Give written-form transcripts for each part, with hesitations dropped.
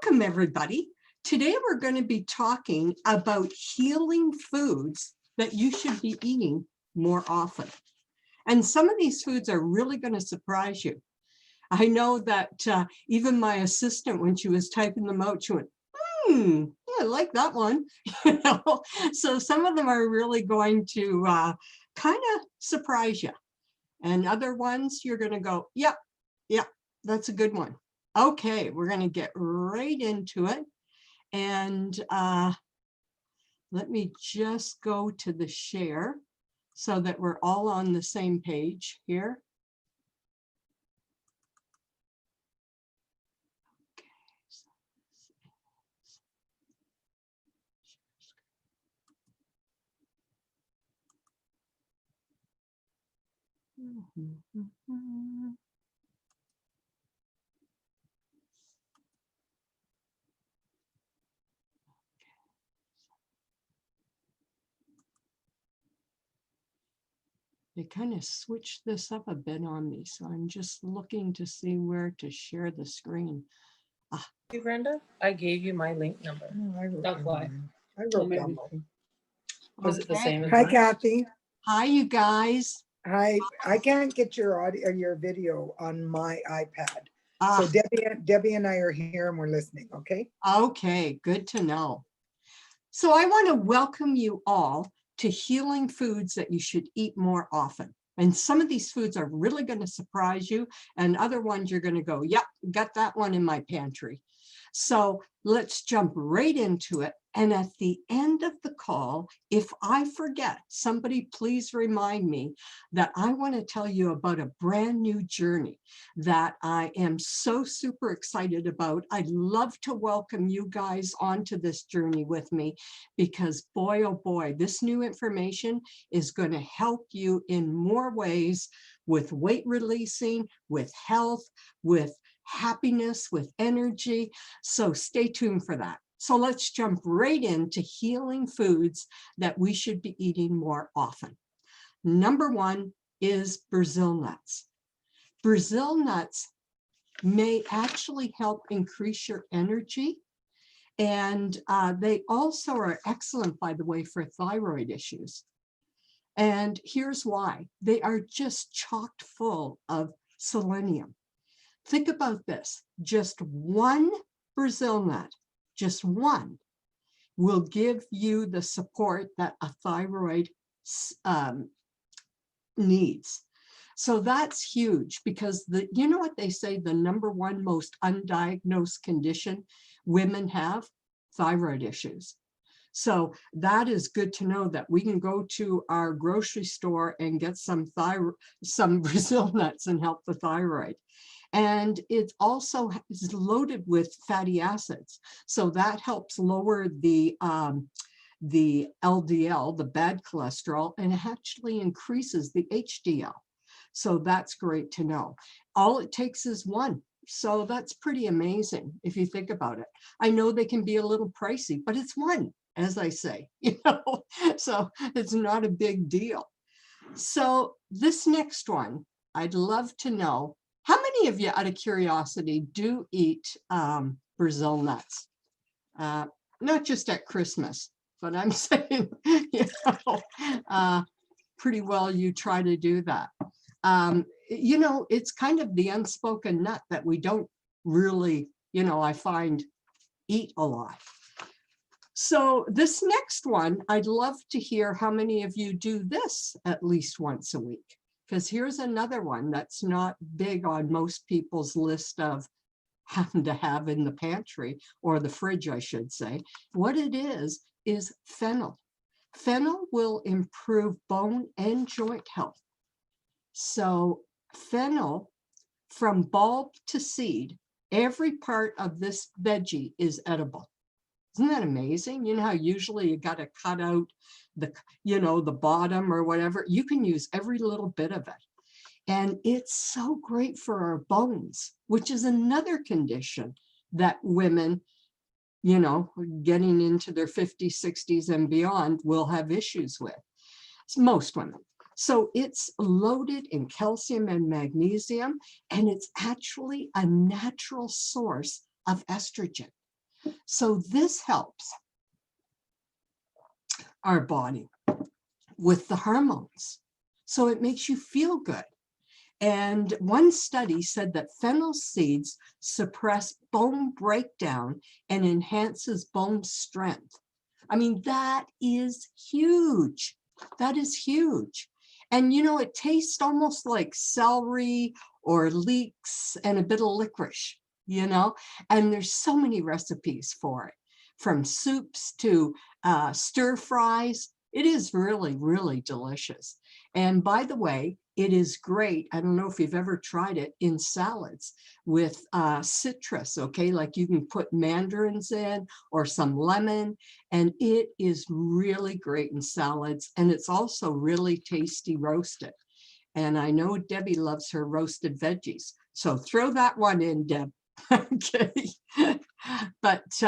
Welcome, everybody. Today we're going to be talking about healing foods that you should be eating more often. And some of these foods are really going to surprise you. I know that even my assistant, when she was typing them out, she went, yeah, I like that one. So some of them are really going to kind of surprise you. And other ones you're going to go, yep, that's a good one. Okay, we're going to get right into it. And let me just go to the share so that we're all on the same page here. They kind of switched this up a bit on me, so I'm just looking to see where to share the screen. Hey, Brenda, I gave you my link number. That's why. I wrote down. Was it the same as Hi, mine? Kathy. Hi, you guys. Hi. I can't get your audio, your video on my iPad. Ah, So Debbie and I are here and we're listening. Okay. okay, good to know. So I want to welcome you all to healing foods that you should eat more often. And some of these foods are really going to surprise you, and other ones you're going to go, yep, got that one in my pantry. So let's jump right into it. And at the end of the call, if I forget, somebody please remind me that I want to tell you about a brand new journey that I am so super excited about. I'd love to welcome you guys onto this journey with me, because boy, oh boy, this new information is going to help you in more ways with weight releasing, with health, with happiness, with energy. So stay tuned for that. So let's jump right into healing foods that we should be eating more often. Number one is Brazil nuts. Brazil nuts may actually help increase your energy. And they also are excellent, by the way, for thyroid issues. And here's why. They are just chocked full of selenium. Think about this. Just one Brazil nut, just one, will give you the support that a thyroid needs. So that's huge, because you know what they say, the number one most undiagnosed condition women have? Thyroid issues. So that is good to know, that we can go to our grocery store and get some Brazil nuts and help the thyroid. And it also is loaded with fatty acids. So that helps lower the LDL, the bad cholesterol, and it actually increases the HDL. So that's great to know. All it takes is one. So that's pretty amazing if you think about it. I know they can be a little pricey, but it's one, as I say, so it's not a big deal. So this next one, I'd love to know, how many of you, out of curiosity, do eat Brazil nuts? Not just at Christmas, but I'm saying, pretty well you try to do that. It's kind of the unspoken nut that we don't really, I find, eat a lot. So this next one, I'd love to hear how many of you do this at least once a week, because here's another one that's not big on most people's list of having to have in the pantry, or the fridge, I should say. What it is fennel. Fennel will improve bone and joint health. So fennel, from bulb to seed, every part of this veggie is edible. Isn't that amazing? You know how usually you got to cut out the bottom or whatever. You can use every little bit of it. And it's so great for our bones, which is another condition that women, getting into their 50s, 60s and beyond will have issues with. It's most women. So it's loaded in calcium and magnesium, and it's actually a natural source of estrogen. So this helps our body with the hormones. So it makes you feel good. And one study said that fennel seeds suppress bone breakdown and enhances bone strength. I mean, that is huge. That is huge. And, you know, it tastes almost like celery or leeks and a bit of licorice, you know, and there's so many recipes for it, from soups to stir fries. It is really, really delicious. And by the way, it is great. I don't know if you've ever tried it in salads with citrus, okay? Like you can put mandarins in or some lemon, and it is really great in salads. And it's also really tasty roasted. And I know Debbie loves her roasted veggies. So throw that one in, Deb. Okay. But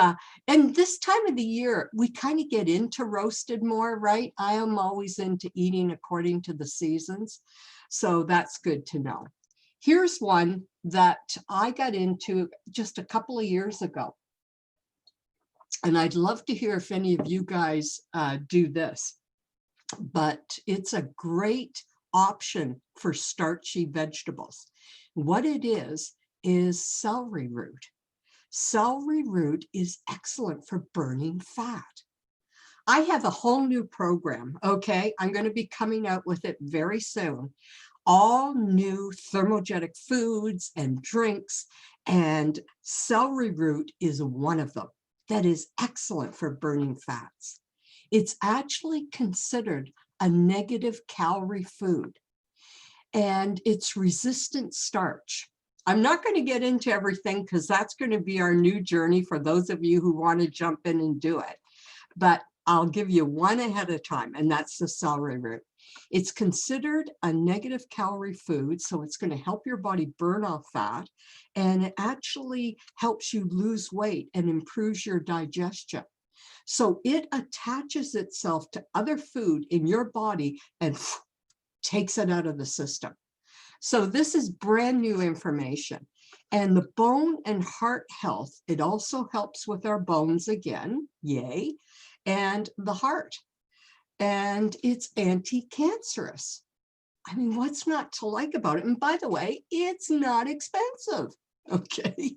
and this time of the year we kind of get into roasted more, right? I am always into eating according to the seasons, so that's good to know. Here's one that I got into just a couple of years ago, and I'd love to hear if any of you guys do this, but it's a great option for starchy vegetables. What it is celery root. Celery root is excellent for burning fat. I have a whole new program, okay? I'm going to be coming out with it very soon. All new thermogenic foods and drinks, and celery root is one of them that is excellent for burning fats. It's actually considered a negative calorie food, and it's resistant starch. I'm not going to get into everything because that's going to be our new journey for those of you who want to jump in and do it. But I'll give you one ahead of time, and that's the celery root. It's considered a negative calorie food, so it's going to help your body burn off fat, and it actually helps you lose weight and improves your digestion. So it attaches itself to other food in your body and takes it out of the system. So this is brand new information. And the bone and heart health, it also helps with our bones again, yay, and the heart. And it's anti-cancerous. I mean, what's not to like about it? And by the way, it's not expensive, okay?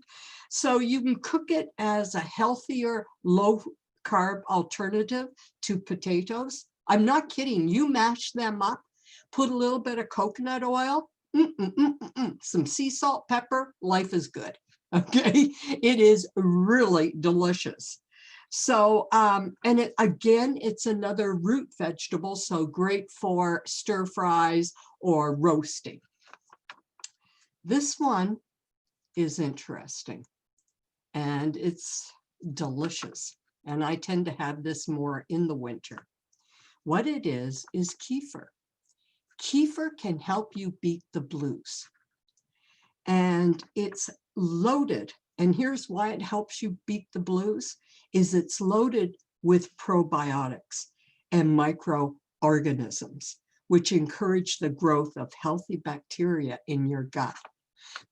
So you can cook it as a healthier, low-carb alternative to potatoes. I'm not kidding. You mash them up, put a little bit of coconut oil, some sea salt, pepper, life is good, okay? It is really delicious. So, and it, again, it's another root vegetable, so great for stir fries or roasting. This one is interesting, and it's delicious, and I tend to have this more in the winter. What it is kefir. Kefir can help you beat the blues, and it's loaded. And here's why it helps you beat the blues, is it's loaded with probiotics and microorganisms, which encourage the growth of healthy bacteria in your gut.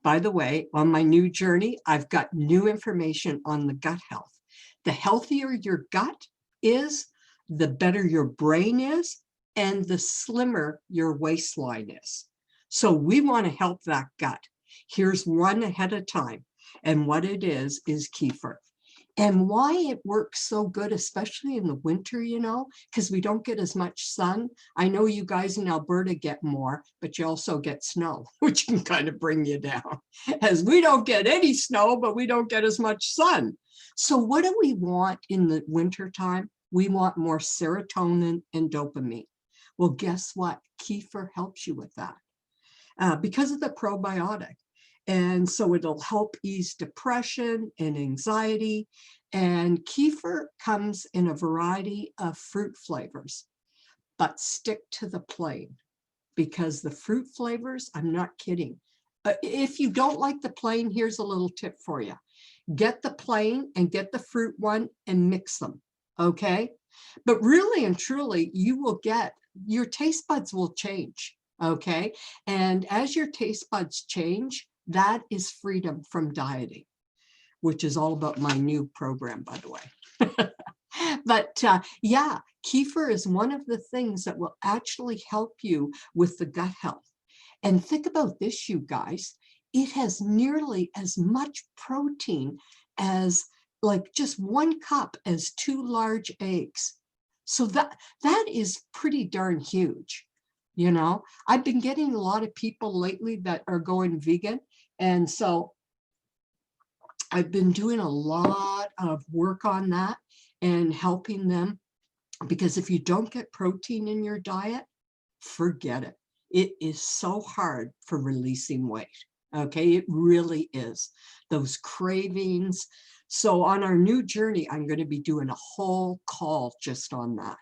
By the way, on my new journey, I've got new information on the gut health. The healthier your gut is, the better your brain is, and the slimmer your waistline is. So we want to help that gut. Here's one ahead of time. And what it is kefir. And why it works so good, especially in the winter, you know, because we don't get as much sun. I know you guys in Alberta get more, but you also get snow, which can kind of bring you down, as we don't get any snow, but we don't get as much sun. So what do we want in the winter time? We want more serotonin and dopamine. Well, guess what? Kefir helps you with that because of the probiotic. And so it'll help ease depression and anxiety. And kefir comes in a variety of fruit flavors, but stick to the plain, because the fruit flavors, I'm not kidding. If you don't like the plain, here's a little tip for you. Get the plain and get the fruit one and mix them, okay? But really and truly, you will get, your taste buds will change, okay? And as your taste buds change, that is freedom from dieting. which is all about my new program, by the way. But yeah, kefir is one of the things that will actually help you with the gut health. And think about this, you guys. It has nearly as much protein as like just 1 cup as 2 large eggs. So that is pretty darn huge. You know, I've been getting a lot of people lately that are going vegan. And so I've been doing a lot of work on that and helping them, because if you don't get protein in your diet, forget it. It is so hard for releasing weight. Okay, it really is. Those cravings. So on our new journey, I'm going to be doing a whole call just on that.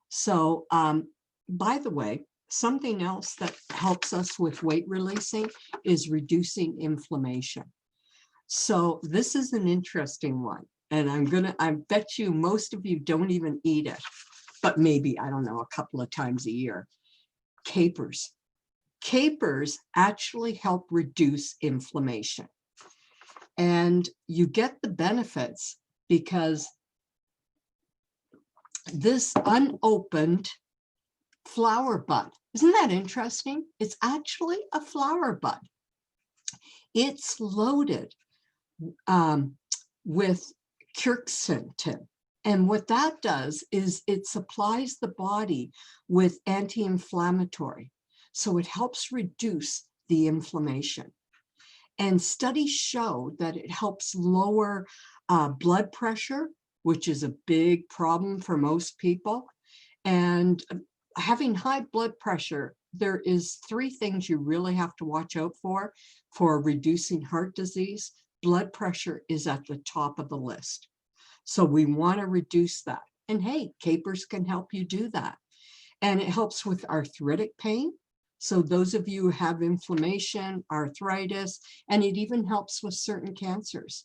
So by the way, something else that helps us with weight releasing is reducing inflammation. So this is an interesting one. And I bet you most of you don't even eat it, but maybe, I don't know, a couple of times a year. Capers. Capers actually help reduce inflammation. And you get the benefits because this unopened flower bud, isn't that interesting? It's actually a flower bud. It's loaded with quercetin. And what that does is it supplies the body with anti-inflammatory. So it helps reduce the inflammation. And studies show that it helps lower blood pressure, which is a big problem for most people. And having high blood pressure, there is 3 things you really have to watch out for reducing heart disease. Blood pressure is at the top of the list. So we want to reduce that. And hey, capers can help you do that. And it helps with arthritic pain. So those of you who have inflammation, arthritis, and it even helps with certain cancers.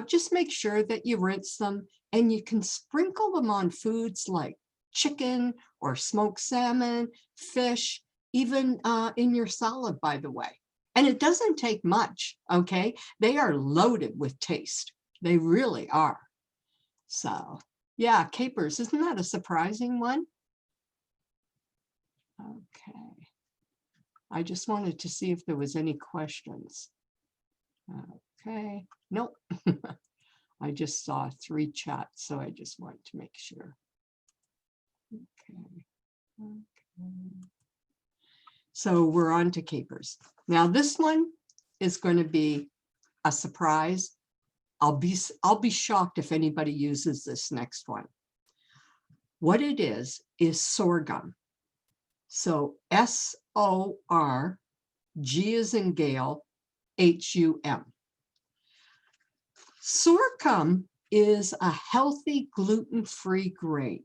Just make sure that you rinse them, and you can sprinkle them on foods like chicken or smoked salmon, fish, even in your salad, by the way. And it doesn't take much, okay? They are loaded with taste. They really are. So yeah, capers, isn't that a surprising one? Okay. I just wanted to see if there was any questions. Okay, nope. I just saw 3 chats, so I just wanted to make sure. Okay. Okay. So we're on to capers. Now this one is going to be a surprise. I'll be shocked if anybody uses this next one. What it is sorghum. So S-O-R, G as in Gale, H-U-M. Sorghum is a healthy gluten-free grain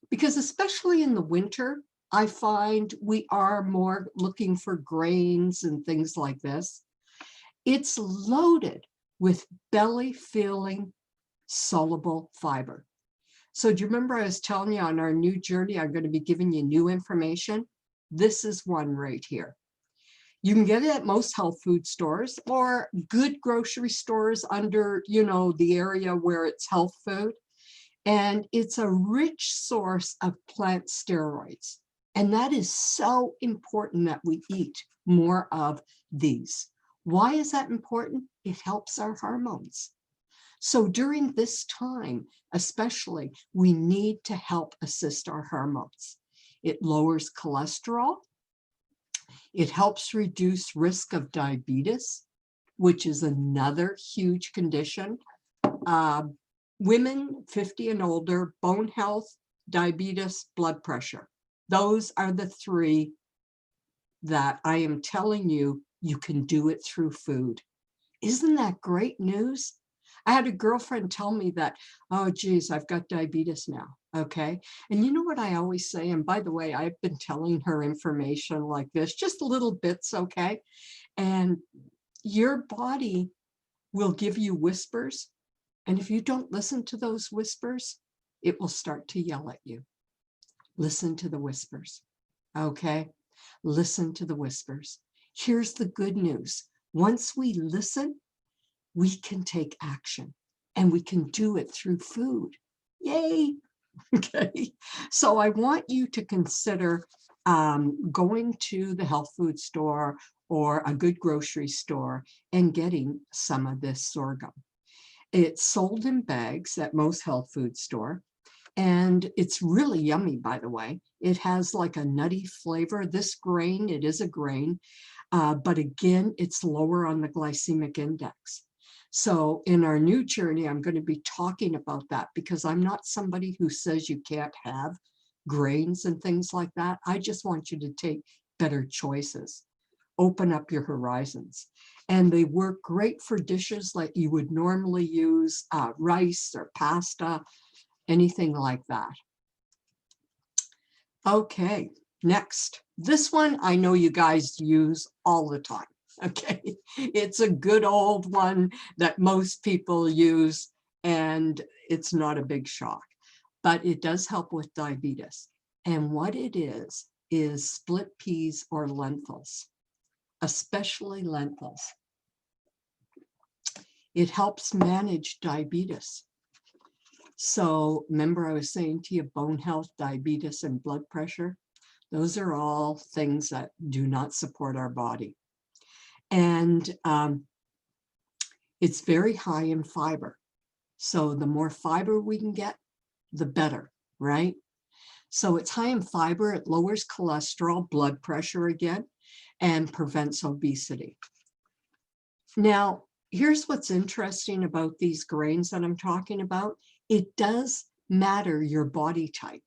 because especially in the winter, I find we are more looking for grains and things like this. It's loaded with belly-filling soluble fiber. So do you remember I was telling you on our new journey, I'm going to be giving you new information? This is one right here. You can get it at most health food stores or good grocery stores under, you know, the area where it's health food. And it's a rich source of plant steroids. And that is so important that we eat more of these. Why is that important? It helps our hormones. So during this time, especially, we need to help assist our hormones. It lowers cholesterol. It helps reduce risk of diabetes, which is another huge condition. Women 50 and older, bone health, diabetes, blood pressure. Those are the 3 that I am telling you, you can do it through food. Isn't that great news? I had a girlfriend tell me that, oh, geez, I've got diabetes now. Okay. And you know what I always say? And by the way, I've been telling her information like this, just little bits. Okay. And your body will give you whispers. And if you don't listen to those whispers, it will start to yell at you. Listen to the whispers. Okay. Listen to the whispers. Here's the good news. Once we listen, we can take action, and we can do it through food. Yay. Okay. So I want you to consider going to the health food store or a good grocery store and getting some of this sorghum. It's sold in bags at most health food store. And it's really yummy, by the way. It has like a nutty flavor. This grain, it is a grain, but again, it's lower on the glycemic index. So in our new journey, I'm going to be talking about that because I'm not somebody who says you can't have grains and things like that. I just want you to take better choices, open up your horizons. And they work great for dishes like you would normally use rice or pasta, anything like that. Okay, next. This one I know you guys use all the time. Okay, it's a good old one that most people use, and it's not a big shock, but it does help with diabetes. And what it is split peas or lentils, especially lentils. It helps manage diabetes. So remember I was saying to you, bone health, diabetes, and blood pressure, those are all things that do not support our body. And it's very high in fiber. So the more fiber we can get, the better, right? So it's high in fiber, it lowers cholesterol, blood pressure again, and prevents obesity. Now, here's what's interesting about these grains that I'm talking about. It does matter your body type,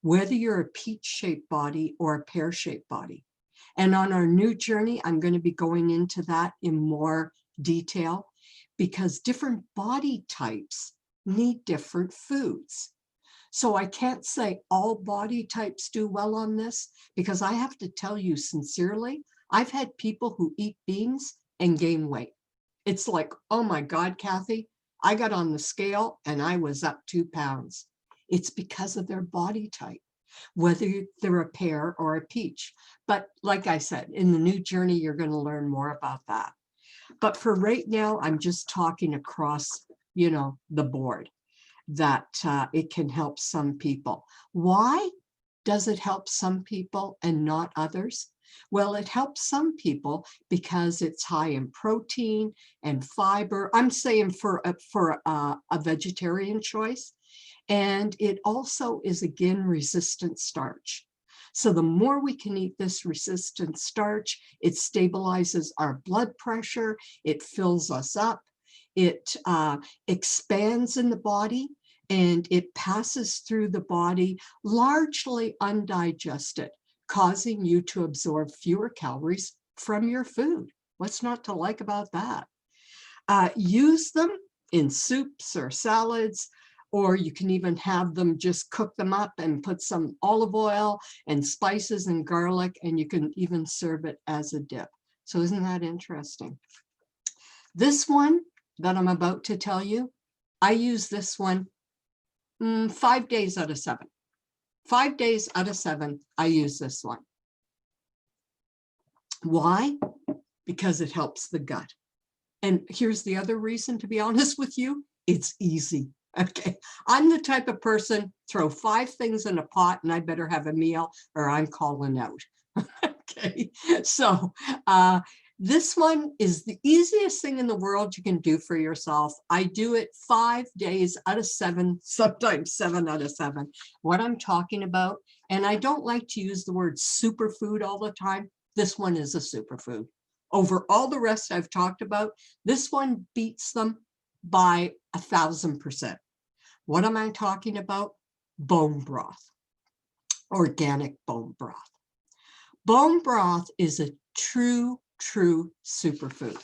whether you're a peach-shaped body or a pear-shaped body. And on our new journey, I'm going to be going into that in more detail because different body types need different foods. So I can't say all body types do well on this because I have to tell you sincerely, I've had people who eat beans and gain weight. It's like, oh my God, Cathi, I got on the scale and I was up 2 pounds. It's because of their body type, whether they're a pear or a peach. But like I said, in the new journey, you're going to learn more about that. But for right now, I'm just talking across, the board that it can help some people. Why does it help some people and not others? Well, it helps some people because it's high in protein and fiber. I'm saying for a vegetarian choice. And it also is, again, resistant starch. So the more we can eat this resistant starch, it stabilizes our blood pressure, it fills us up, it expands in the body, and it passes through the body largely undigested, causing you to absorb fewer calories from your food. What's not to like about that? Use them in soups or salads, or you can even have them just cook them up and put some olive oil and spices and garlic, and you can even serve it as a dip. So isn't that interesting? This one that I'm about to tell you, I use this one 5 days out of 7. 5 days out of 7, I use this one. Why? Because it helps the gut. And here's the other reason, to be honest with you, it's easy. Okay, I'm the type of person, throw 5 things in a pot and I better have a meal or I'm calling out. Okay, so this one is the easiest thing in the world you can do for yourself. I do it 5 days out of 7, sometimes 7 out of 7. What I'm talking about, and I don't like to use the word superfood all the time. This one is a superfood. Over all the rest I've talked about, this one beats them by 1,000%. What am I talking about? Bone broth, organic bone broth. Bone broth is a true superfood.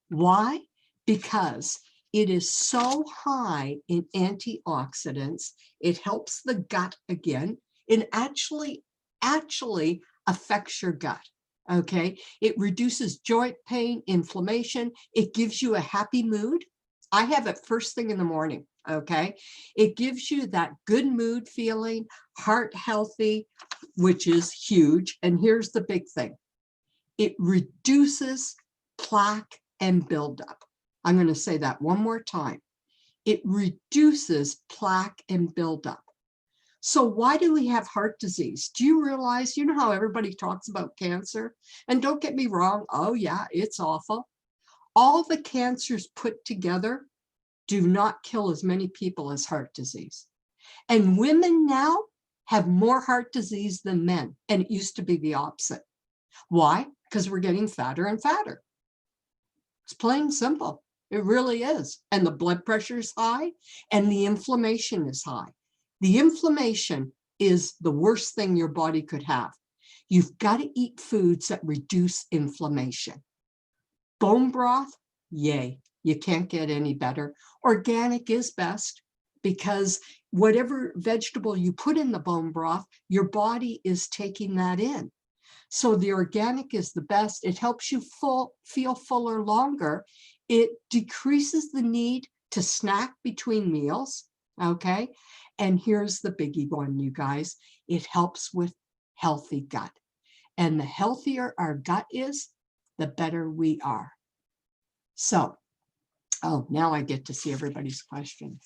Why? Because it is so high in antioxidants. It helps the gut again. It actually affects your gut. Okay, it reduces joint pain, inflammation. It gives you a happy mood. I have it first thing in the morning. Okay, it gives you that good mood feeling, heart healthy, which is huge. And here's the big thing. It reduces plaque and buildup. I'm going to say that one more time. It reduces plaque and buildup. So why do we have heart disease? Do you realize, you know how everybody talks about cancer? And don't get me wrong, oh yeah, it's awful. All the cancers put together do not kill as many people as heart disease. And women now have more heart disease than men. And it used to be the opposite. Why? Because we're getting fatter and fatter. It's plain and simple. It really is. And the blood pressure is high and the inflammation is high. The inflammation is the worst thing your body could have. You've got to eat foods that reduce inflammation. Bone broth, yay. You can't get any better. Organic is best because whatever vegetable you put in the bone broth, your body is taking that in. So the organic is the best. It helps you feel fuller longer. It decreases the need to snack between meals, okay? And here's the biggie one, you guys. It helps with healthy gut. And the healthier our gut is, the better we are. So, oh, now I get to see everybody's questions.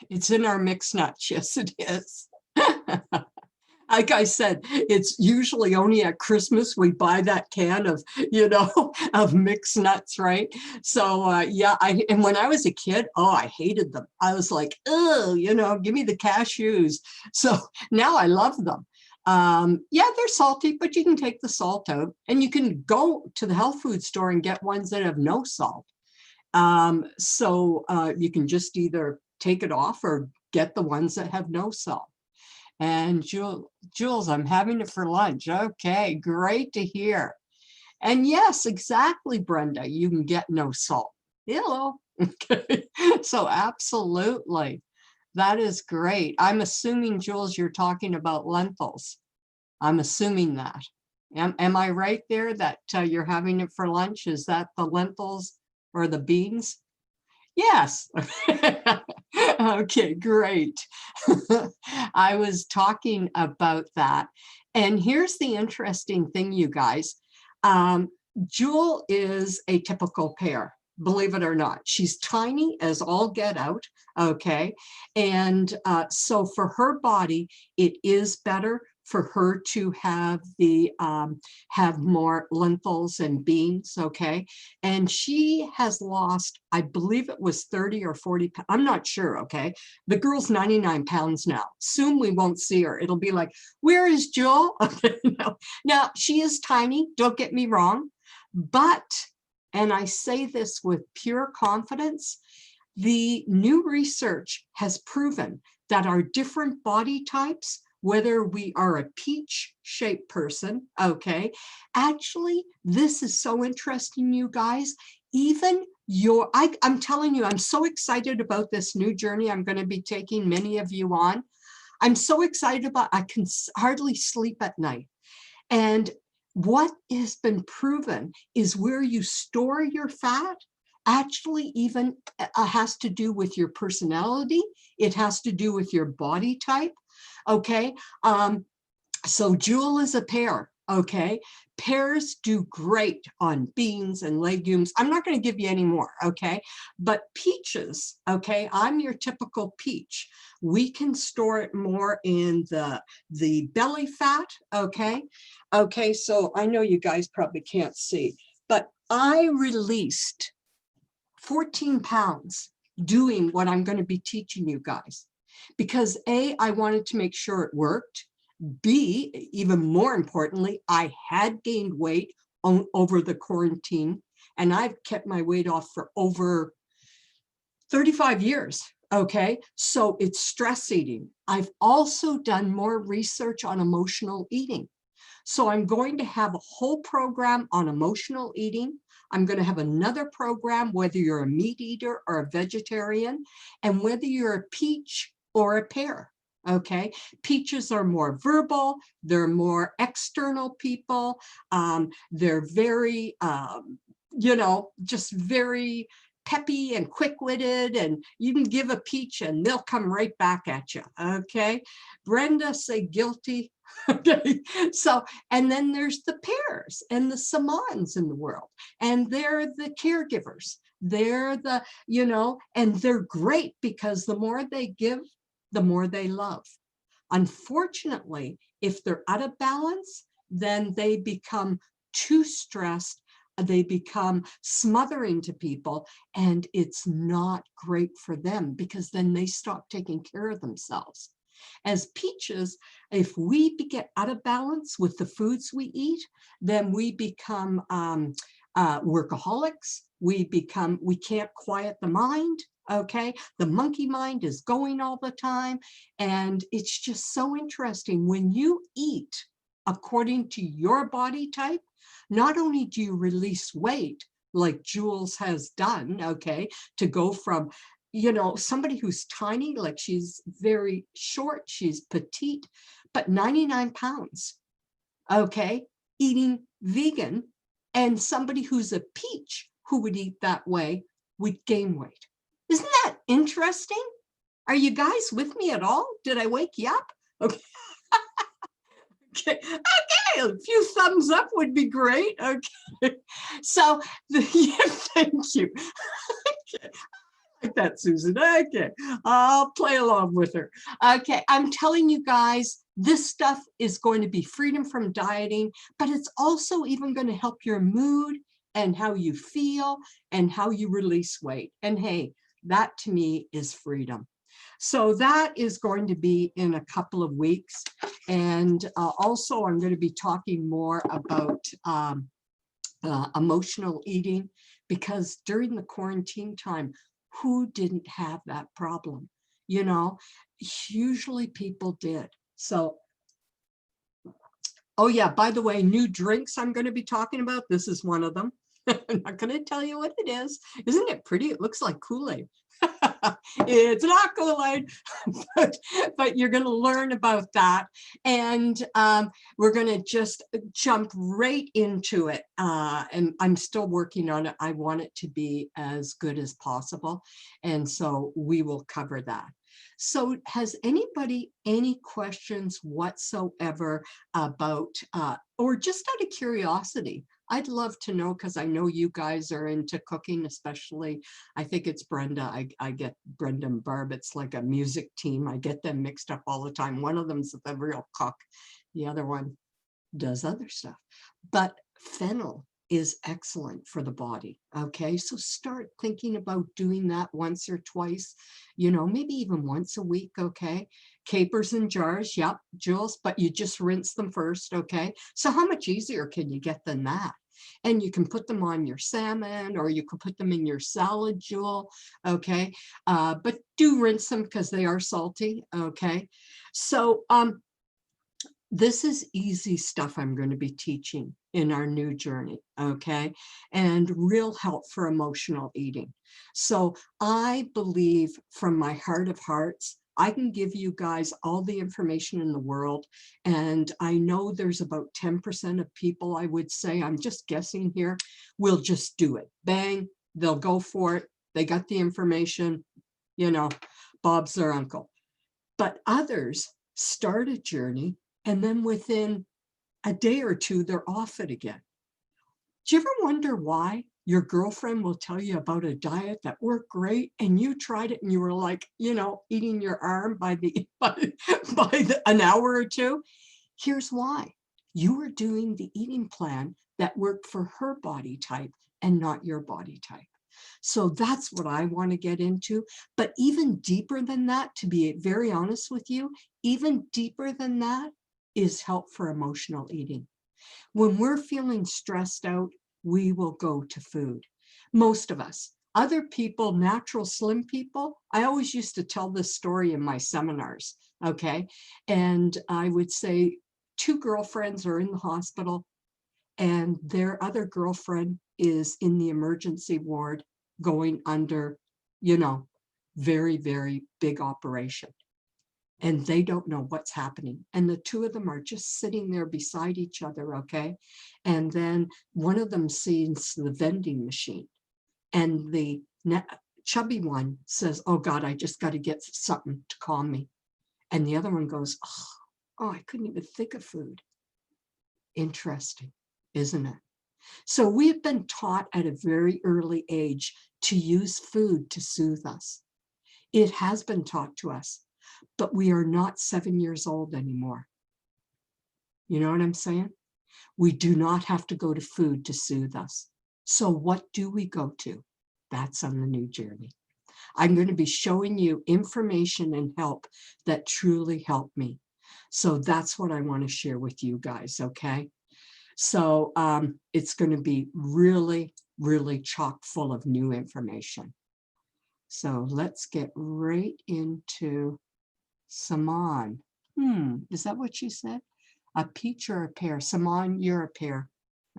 It's in our mixed nuts. Yes, it is. Like I said, it's usually only at Christmas we buy that can of, of mixed nuts, right? So yeah, and when I was a kid, oh, I hated them. I was like, oh, give me the cashews. So now I love them. Yeah, they're salty, but you can take the salt out and you can go to the health food store and get ones that have no salt. So you can just either take it off or get the ones that have no salt. And Jules, I'm having it for lunch. Okay, great to hear. And yes, exactly, Brenda, you can get no salt. Hello. Okay, so absolutely. That is great. I'm assuming, Jules, you're talking about lentils. I'm assuming that. Am I right there that you're having it for lunch? Is that the lentils or the beans? Yes. Okay, great. I was talking about that. And here's the interesting thing, you guys. Jewel is a typical pear, believe it or not. She's tiny as all get out, okay? And so for her body, it is better for her to have the have more lentils and beans, okay? And she has lost, I believe it was 30 or 40, I'm not sure, okay? The girl's 99 pounds now. Soon we won't see her. It'll be like, where is Jill? No. Now, she is tiny, don't get me wrong, but, and I say this with pure confidence, the new research has proven that our different body types, whether we are a peach-shaped person, okay, actually, this is so interesting, you guys. Even I'm telling you, I'm so excited about this new journey I'm going to be taking many of you on. I'm so excited about, I can hardly sleep at night. And what has been proven is where you store your fat actually even has to do with your personality. It has to do with your body type. Okay, so Jewel is a pear, okay? Pears do great on beans and legumes. I'm not going to give you any more, okay? But peaches, okay, I'm your typical peach. We can store it more in the belly fat, okay? Okay, so I know you guys probably can't see, but I released 14 pounds doing what I'm going to be teaching you guys. Because A, I wanted to make sure it worked. B, even more importantly, I had gained weight over the quarantine, and I've kept my weight off for over 35 years. Okay, so it's stress eating. I've also done more research on emotional eating. So I'm going to have a whole program on emotional eating. I'm going to have another program, whether you're a meat eater or a vegetarian, and whether you're a peach or a pear, okay? Peaches are more verbal, they're more external people, they're very, just very peppy and quick-witted, and you can give a peach and they'll come right back at you. Okay. Brenda, say guilty. Okay. So, and then there's the pears and the samans in the world, and they're the caregivers. They're the, you know, and they're great because the more they give, the more they love. Unfortunately, if they're out of balance, then they become too stressed. They become smothering to people, and it's not great for them because then they stop taking care of themselves. As peaches, if we get out of balance with the foods we eat, then we become workaholics. We can't quiet the mind. Okay, the monkey mind is going all the time. And it's just so interesting when you eat according to your body type. Not only do you release weight like Jules has done, okay, to go from, you know, somebody who's tiny, like she's very short, she's petite, but 99 pounds, okay, eating vegan, and somebody who's a peach who would eat that way would gain weight. Isn't that interesting? Are you guys with me at all? Did I wake you up? Okay. Okay. Okay, a few thumbs up would be great. Okay. So, yeah, thank you. Okay. I like that, Susan. Okay, I'll play along with her. Okay, I'm telling you guys, this stuff is going to be freedom from dieting, but it's also even going to help your mood and how you feel and how you release weight. And hey, that to me is freedom. So that is going to be in a couple of weeks. And also I'm going to be talking more about emotional eating, because during the quarantine time, who didn't have that problem? You know, usually people did. So, oh yeah, by the way, new drinks I'm going to be talking about. This is one of them. I'm not going to tell you what it is. Isn't it pretty? It looks like Kool-Aid. It's not Kool-Aid, but you're going to learn about that. And we're going to just jump right into it. And I'm still working on it. I want it to be as good as possible. And so we will cover that. So has anybody any questions whatsoever about, or just out of curiosity? I'd love to know, because I know you guys are into cooking, especially, I think it's Brenda. I get Brenda and Barb. It's like a music team. I get them mixed up all the time. One of them's the real cook. The other one does other stuff. But fennel is excellent for the body. Okay, so start thinking about doing that once or twice, you know, maybe even once a week. Okay, capers in jars. Yep, Jules, but you just rinse them first. Okay, so how much easier can you get than that? And you can put them on your salmon, or you can put them in your salad, Jewel. Okay, but do rinse them because they are salty. Okay, so this is easy stuff I'm going to be teaching in our new journey, okay? And real help for emotional eating. So I believe from my heart of hearts, I can give you guys all the information in the world. And I know there's about 10% of people, I would say, I'm just guessing here, will just do it. Bang, they'll go for it. They got the information, you know, Bob's their uncle. But others start a journey, and then within a day or two, they're off it again. Do you ever wonder why your girlfriend will tell you about a diet that worked great and you tried it and you were like, you know, eating your arm by an hour or two? Here's why. You were doing the eating plan that worked for her body type and not your body type. So that's what I want to get into. But even deeper than that, to be very honest with you, even deeper than that is help for emotional eating. When we're feeling stressed out, we will go to food. Most of us. Other people, natural slim people, I always used to tell this story in my seminars, okay? And I would say 2 girlfriends are in the hospital and their other girlfriend is in the emergency ward going under, you know, very, very big operation. And they don't know what's happening. And the 2 of them are just sitting there beside each other, okay? And then one of them sees the vending machine. And the chubby one says, oh God, I just got to get something to calm me. And the other one goes, oh, I couldn't even think of food. Interesting, isn't it? So we have been taught at a very early age to use food to soothe us. It has been taught to us, but we are not 7 years old anymore. You know what I'm saying? We do not have to go to food to soothe us. So what do we go to? That's on the new journey. I'm going to be showing you information and help that truly help me. So that's what I want to share with you guys, okay? So it's going to be really, really chock full of new information. So let's get right into Saman. Is that what you said? A peach or a pear? Saman, you're a pear.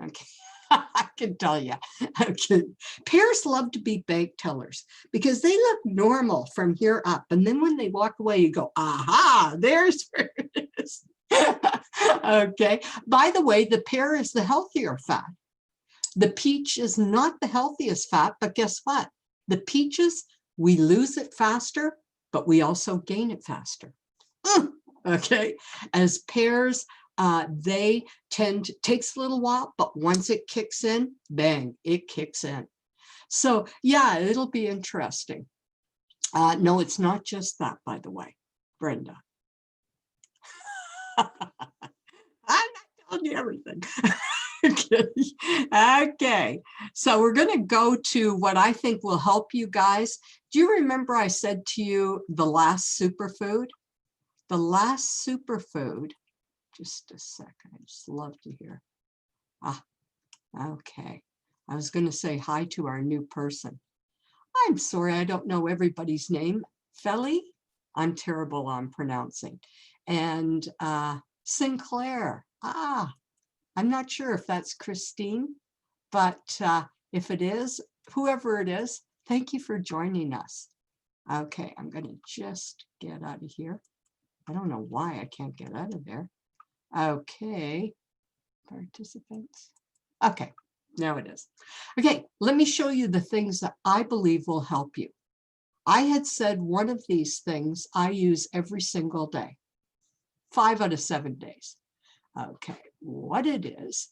Okay. I can tell you. Okay. Pears love to be bank tellers because they look normal from here up. And then when they walk away, you go, aha, there's where it is. Okay. By the way, the pear is the healthier fat. The peach is not the healthiest fat, but guess what? The peaches, we lose it faster, but we also gain it faster. Okay. As pears, they takes a little while, but once it kicks in, bang, it kicks in. So yeah, it'll be interesting. No, it's not just that, by the way, Brenda. I'm not telling you everything. Okay, so we're going to go to what I think will help you guys. Do you remember I said to you the last superfood? The last superfood, just a second, I just love to hear. Okay. I was going to say hi to our new person. I'm sorry, I don't know everybody's name. Feli? I'm terrible on pronouncing. And Sinclair. I'm not sure if that's Christine, but if it is, whoever it is, thank you for joining us. Okay, I'm going to just get out of here. I don't know why I can't get out of there. Okay, participants. Okay, now it is. Okay, let me show you the things that I believe will help you. I had said one of these things I use every single day, 5 out of 7 days. Okay, what it is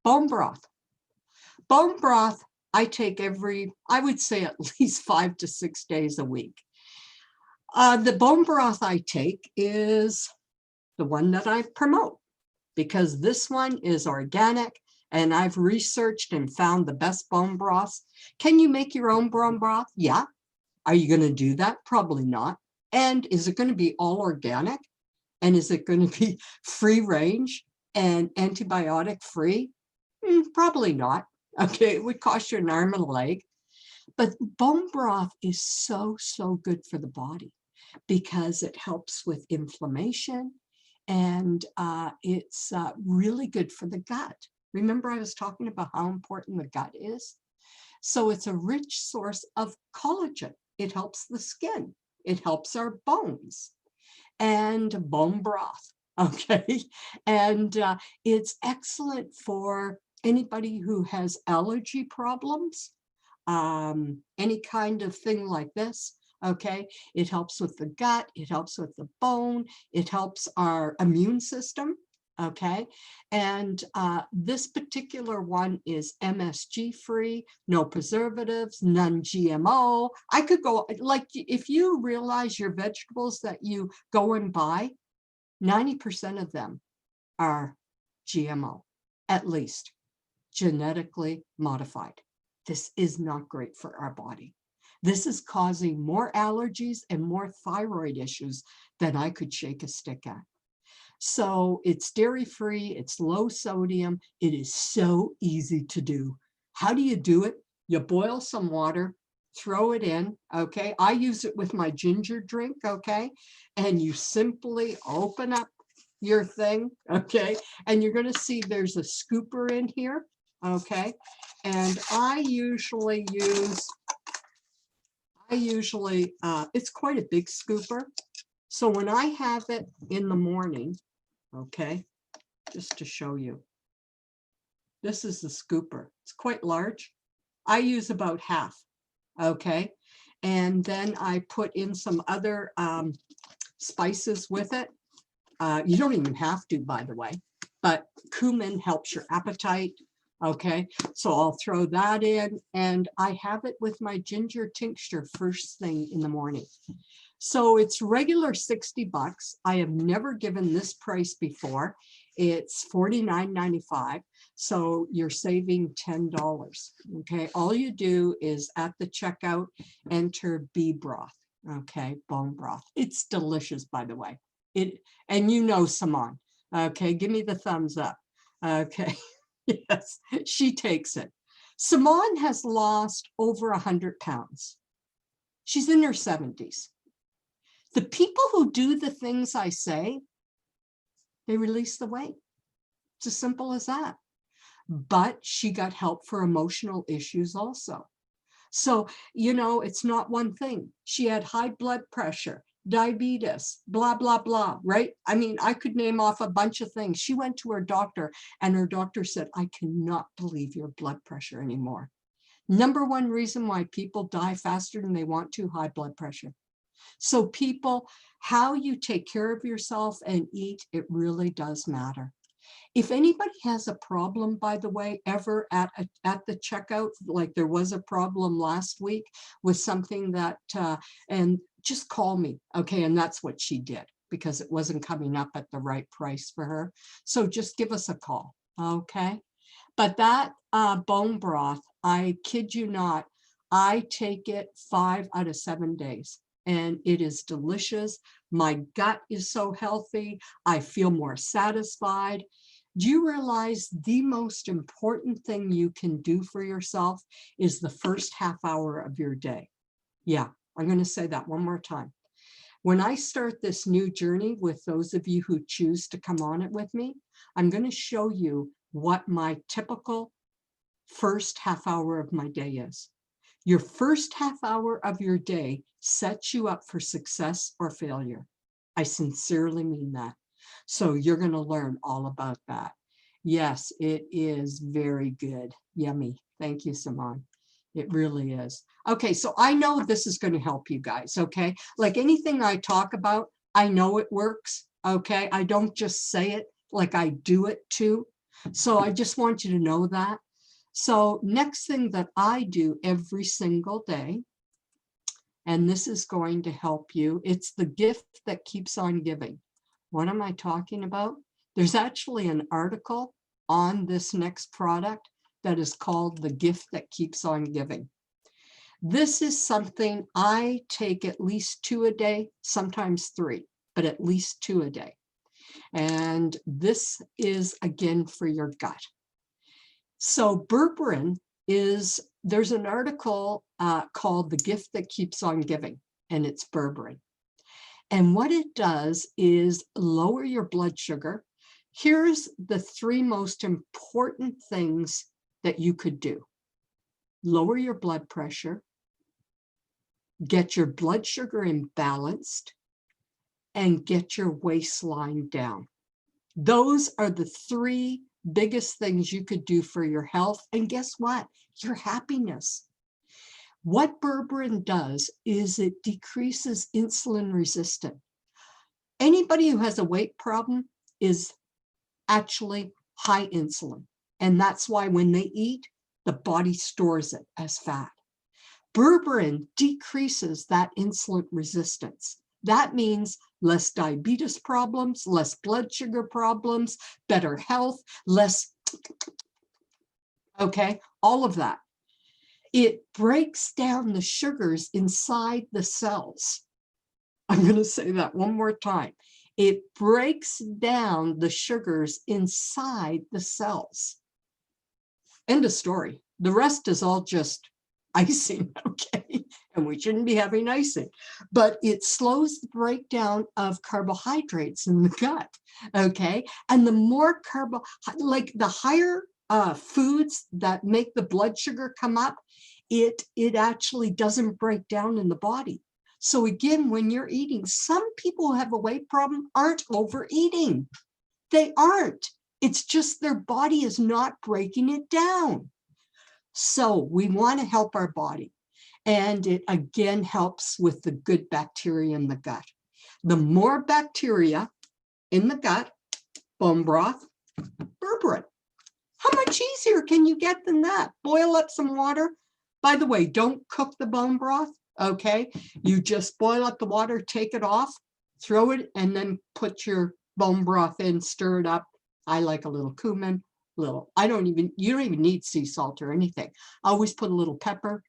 bone broth. Bone broth I take I would say at least 5 to 6 days a week. The bone broth I take is the one that I promote because this one is organic and I've researched and found the best bone broths. Can you make your own bone broth? Yeah. Are you going to do that? Probably not. And is it going to be all organic? And is it going to be free range and antibiotic free? Probably not. Okay, it would cost you an arm and a leg. But bone broth is so, so good for the body because it helps with inflammation and it's really good for the gut. Remember I was talking about how important the gut is? So it's a rich source of collagen. It helps the skin. It helps our bones. And bone broth, okay? And it's excellent for anybody who has allergy problems, any kind of thing like this, okay? It helps with the gut, it helps with the bone, it helps our immune system, okay? And this particular one is MSG free, no preservatives, none GMO. I could go, like, if you realize your vegetables that you go and buy, 90% of them are GMO, at least genetically modified. This is not great for our body. This is causing more allergies and more thyroid issues than I could shake a stick at. So it's dairy-free, it's low sodium, it is so easy to do. How do you do it? You boil some water, throw it in, okay? I use it with my ginger drink, okay? And you simply open up your thing, okay? And you're gonna see there's a scooper in here, okay? And I usually use, it's quite a big scooper. So when I have it in the morning, okay, just to show you. This is the scooper. It's quite large. I use about half. Okay. And then I put in some other spices with it. You don't even have to, by the way, but cumin helps your appetite. Okay, so I'll throw that in, and I have it with my ginger tincture first thing in the morning. So it's regular 60 bucks. I have never given this price before. It's $49.95. So you're saving $10. Okay, all you do is at the checkout, enter bee broth. Okay, bone broth. It's delicious, by the way. And you know Simone. Okay, give me the thumbs up. Okay. Yes, she takes it. Simone has lost over 100 pounds. She's in her 70s. The people who do the things I say, they release the weight. It's as simple as that. But she got help for emotional issues also. So, you know, it's not one thing. She had high blood pressure, diabetes, blah, blah, blah, right? I mean, I could name off a bunch of things. She went to her doctor and her doctor said, I cannot believe your blood pressure anymore. Number one reason why people die faster than they want to, high blood pressure. So people, how you take care of yourself and eat, it really does matter. If anybody has a problem, by the way, ever at the checkout, like there was a problem last week with something that, and just call me, okay? And that's what she did because it wasn't coming up at the right price for her. So just give us a call, okay? But that bone broth, I kid you not, I take it 5 out of 7 days. And it is delicious. My gut is so healthy. I feel more satisfied. Do you realize the most important thing you can do for yourself is the first half hour of your day? Yeah, I'm going to say that one more time. When I start this new journey with those of you who choose to come on it with me, I'm going to show you what my typical first half hour of my day is. Your first half hour of your day sets you up for success or failure. I sincerely mean that. So you're going to learn all about that. Yes, it is very good. Yummy. Thank you, Simone. It really is. Okay, so I know this is going to help you guys, okay? Like anything I talk about, I know it works, okay? I don't just say it like I do it too. So I just want you to know that. So next thing that I do every single day, and this is going to help you, it's the gift that keeps on giving. What am I talking about? There's actually an article on this next product that is called The Gift That Keeps on Giving. This is something I take at least 2 a day, sometimes 3, but at least 2 a day. And this is again for your gut. So berberine is, there's an article called The Gift That Keeps on Giving, and it's berberine. And what it does is lower your blood sugar. Here's the 3 most important things that you could do. Lower your blood pressure, get your blood sugar imbalanced, and get your waistline down. Those are the 3 biggest things you could do for your health. And guess what? Your happiness. What berberine does is it decreases insulin resistance. Anybody who has a weight problem is actually high insulin. And that's why when they eat, the body stores it as fat. Berberine decreases that insulin resistance. That means less diabetes problems, less blood sugar problems, better health, less, okay, all of that. It breaks down the sugars inside the cells. I'm going to say that one more time. It breaks down the sugars inside the cells. End of story. The rest is all just icing, okay? And we shouldn't be having icing. But it slows the breakdown of carbohydrates in the gut, okay? And the more like the higher foods that make the blood sugar come up, it actually doesn't break down in the body. So again, when you're eating, some people who have a weight problem aren't overeating. They aren't. It's just their body is not breaking it down. So we want to help our body. And it again helps with the good bacteria in the gut. The more bacteria in the gut, bone broth, berberine. How much easier can you get than that? Boil up some water. By the way, don't cook the bone broth, okay? You just boil up the water, take it off, throw it, and then put your bone broth in, stir it up. I like a little cumin, you don't even need sea salt or anything. I always put a little pepper.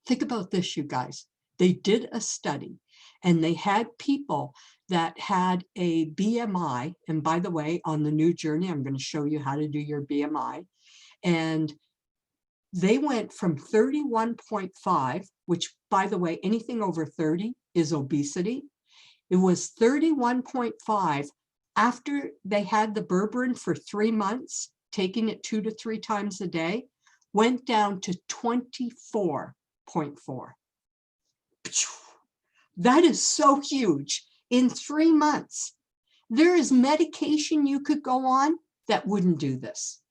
Think about this, you guys. They did a study and they had people that had a BMI. And by the way, on the new journey, I'm going to show you how to do your BMI. And they went from 31.5, which by the way, anything over 30 is obesity. It was 31.5 after they had the berberine for 3 months, taking it 2 to 3 times a day, went down to 24.4. That is so huge in 3 months. There is medication you could go on that wouldn't do this.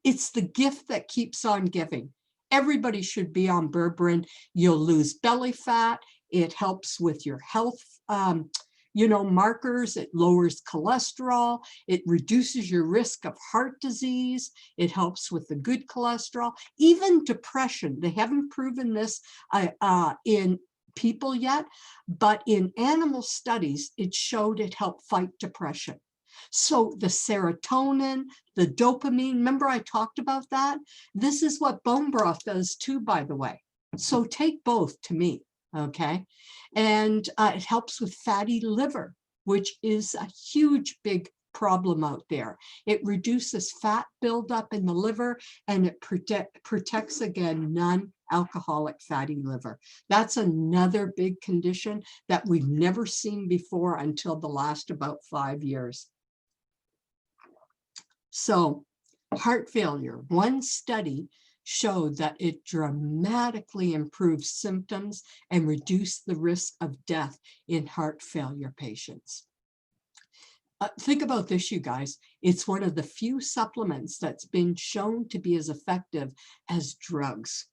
It's the gift that keeps on giving. Everybody should be on berberine. You'll lose belly fat. It helps with your health, markers. It lowers cholesterol. It reduces your risk of heart disease. It helps with the good cholesterol, even depression. They haven't proven this in people yet, but in animal studies, it showed it helped fight depression. So the serotonin, the dopamine, remember I talked about that? This is what bone broth does too, by the way. So take both to me, okay? And it helps with fatty liver, which is a huge, big problem out there. It reduces fat buildup in the liver and it protects, again, non-alcoholic fatty liver. That's another big condition that we've never seen before until the last about 5 years. So heart failure, one study showed that it dramatically improves symptoms and reduced the risk of death in heart failure patients. Think about this, you guys. It's one of the few supplements that's been shown to be as effective as drugs.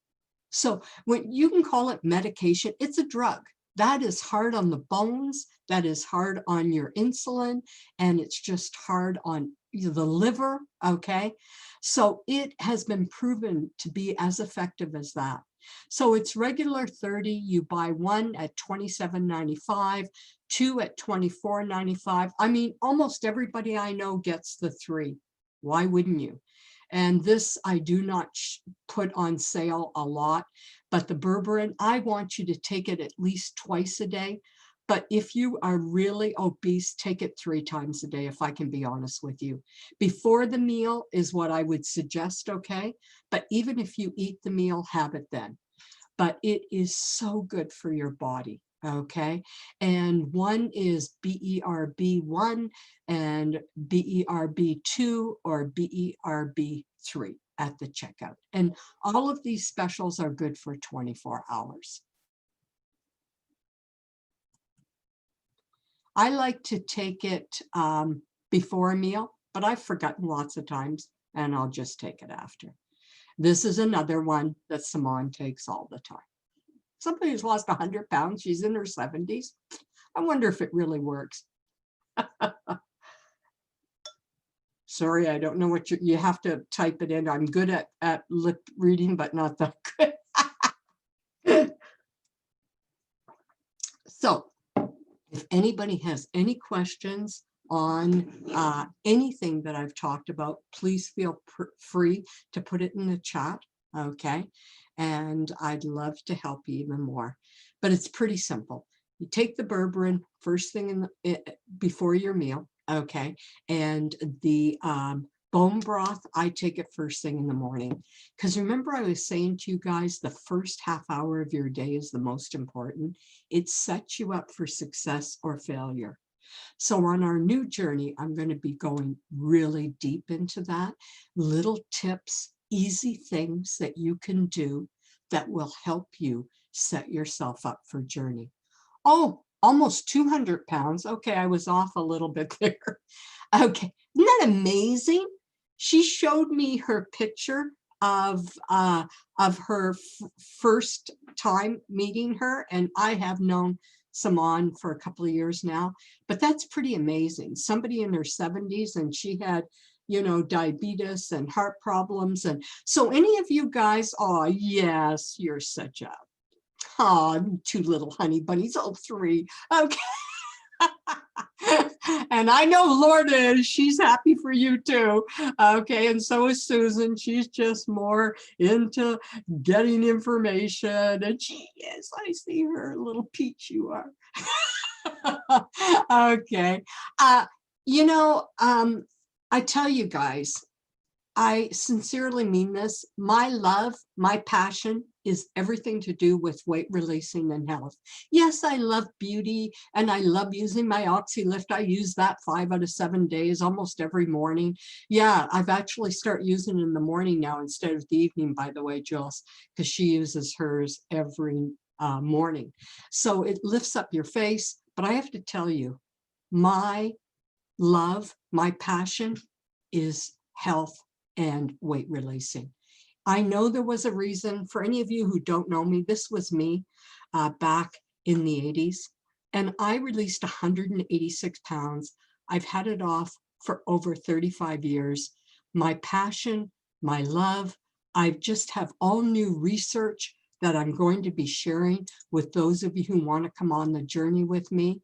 So when you can call it medication, it's a drug. That is hard on the bones, that is hard on your insulin, and it's just hard on the liver, okay? So it has been proven to be as effective as that. So it's regular 30, you buy one at $27.95, 2 at $24.95. I mean, almost everybody I know gets the 3. Why wouldn't you? And this I do not put on sale a lot, but the berberine, I want you to take it at least twice a day. But if you are really obese, take it 3 times a day, if I can be honest with you. Before the meal is what I would suggest, okay? But even if you eat the meal, have it then. But it is so good for your body, okay? And one is BERB1 and BERB2 or BERB3 at the checkout. And all of these specials are good for 24 hours. I like to take it before a meal, but I've forgotten lots of times and I'll just take it after. This is another one that Simone takes all the time. Somebody who's lost 100 pounds, she's in her 70s. I wonder if it really works. Sorry, I don't know what you have to type it in. I'm good at lip reading, but not that good. So if anybody has any questions on anything that I've talked about, please feel free to put it in the chat, okay? And I'd love to help you even more. But it's pretty simple. You take the berberine first thing before your meal, okay? And the bone broth, I take it first thing in the morning. Because remember I was saying to you guys, the first half hour of your day is the most important. It sets you up for success or failure. So on our new journey, I'm going to be going really deep into that. Little tips, easy things that you can do that will help you set yourself up for journey. Oh, almost 200 pounds. Okay, I was off a little bit there. Okay, isn't that amazing? She showed me her picture of her first time meeting her, and I have known Saman for a couple of years now, but that's pretty amazing. Somebody in her 70s, and she had, you know, diabetes and heart problems. And so any of you guys, oh yes, you're such a, oh, two little honey bunnies, all three. Okay. And I know Lorna, she's happy for you too. Okay, and so is Susan. She's just more into getting information, and she is, I see her, little peach you are. Okay. You know, I tell you guys, I sincerely mean this. My love, my passion is everything to do with weight releasing and health. Yes, I love beauty and I love using my Oxylift. I use that 5 out of 7 days, almost every morning. Yeah, I've actually started using it in the morning now instead of the evening, by the way, Jules, because she uses hers every morning. So it lifts up your face. But I have to tell you, my love, my passion is health and weight releasing. I know there was a reason. For any of you who don't know me, this was me back in the 80s, and I released 186 pounds. I've had it off for over 35 years. My passion, my love, I just have all new research that I'm going to be sharing with those of you who want to come on the journey with me.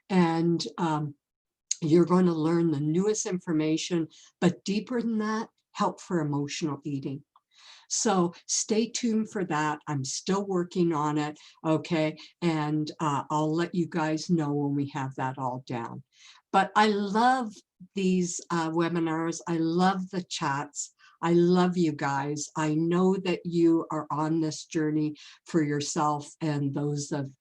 And you're going to learn the newest information, but deeper than that, help for emotional eating. So stay tuned for that. I'm still working on it. Okay. And I'll let you guys know when we have that all down. But I love these webinars. I love the chats. I love you guys. I know that you are on this journey for yourself and those of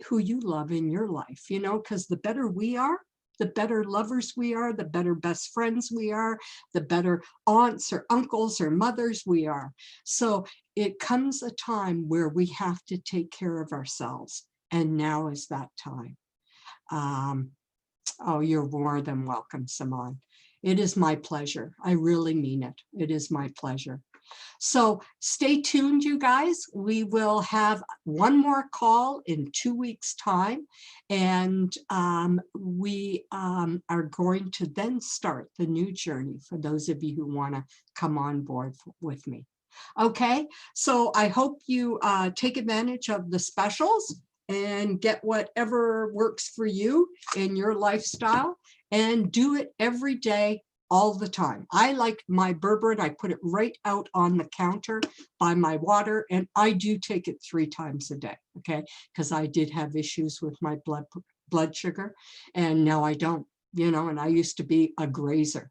who you love in your life, you know, because the better we are, the better lovers we are, the better best friends we are, the better aunts or uncles or mothers we are. So it comes a time where we have to take care of ourselves. And now is that time. Oh, you're more than welcome, Simone. It is my pleasure. I really mean it. It is my pleasure. So stay tuned, you guys. We will have one more call in 2 weeks' time, and we are going to then start the new journey for those of you who want to come on board with me. Okay, so I hope you take advantage of the specials and get whatever works for you in your lifestyle, and do it every day, all the time. I like my berberine, I put it right out on the counter by my water, and I do take it 3 times a day, okay? Because I did have issues with my blood sugar, and now I don't, you know, and I used to be a grazer.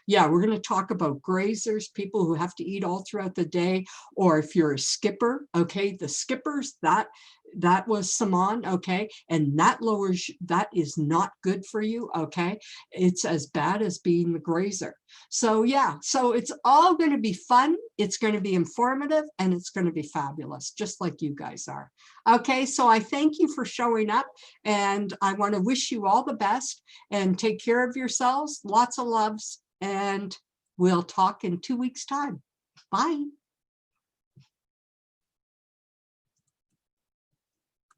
Yeah, we're going to talk about grazers, people who have to eat all throughout the day, or if you're a skipper, okay, the skippers, that was Saman, okay, and that lowers, that is not good for you, okay? It's as bad as being the grazer. So yeah, so it's all going to be fun, it's going to be informative, and it's going to be fabulous, just like you guys are. Okay, so I thank you for showing up, and I want to wish you all the best, and take care of yourselves, lots of loves, and we'll talk in 2 weeks' time. Bye.